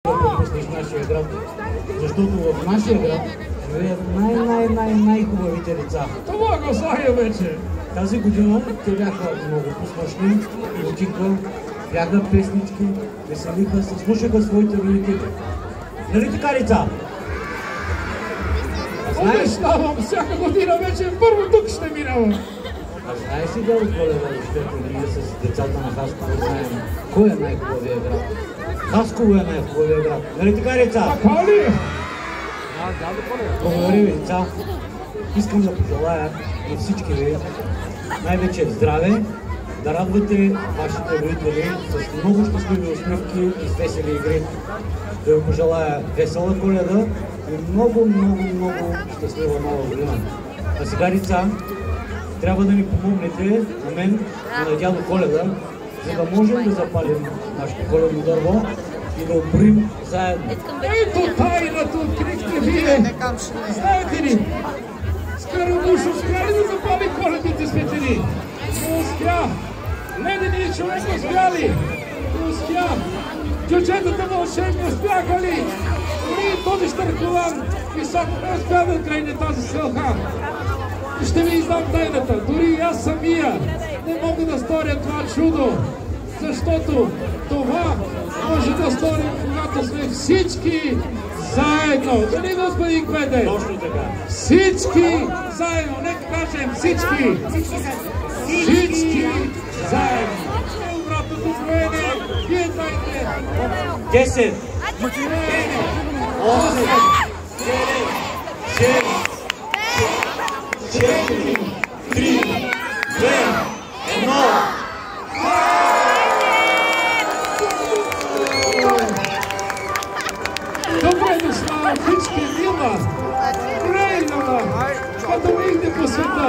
пропуснеш нашия град, защото в нашия град живеят най-хубавите деца. Това го зная вече. Тази година те бяха много посмършни, учиха, бяха песнички, веселиха се, слушаха своите родители. Нали така, деца? Обещавам, всяка година вече първо тук ще минавам. А знаеш ли, Дядо Коледа, защото ние с децата на Хасково знаем кой е най-хубавия град? Хасково е най-хубавия град. Нали така, деца? Така ли? Благодаря ви, деца. Искам да пожелая на всички ви най-вече здраве, да радвате вашите родители с много щастливи усмивки и с весели игри. Да ви пожелая весела Коледа и много щастлива нова година. А сега, деца, трябва да ни помогнете, на мен и на дядо Коледа, за да можем да запалим нашето коледно дърво и да оборим заедно. Ето тайната открихте вие. Знаете ли? Скарамуш успя ли да запали коледните светлини? Не успя. Леденият човек успя ли? Не успя. Чучетата вълшебни успяха ли? Дори този Щърколан висок не успя да крайне тази сълха. Ще ви издам тайната. Дори аз самия не мога да сторя това чудо, защото това може да сторим, когато сме всички заедно. Дали, господин Квете? Точно така. Всички заедно. Нека кажем всички. Всички заедно. Обратното броене. Вие дайте. 10, 8, 7, 6, 4, 3, 2, 1. Добре дошла, всички мила, Рейнова, като ми идете по света.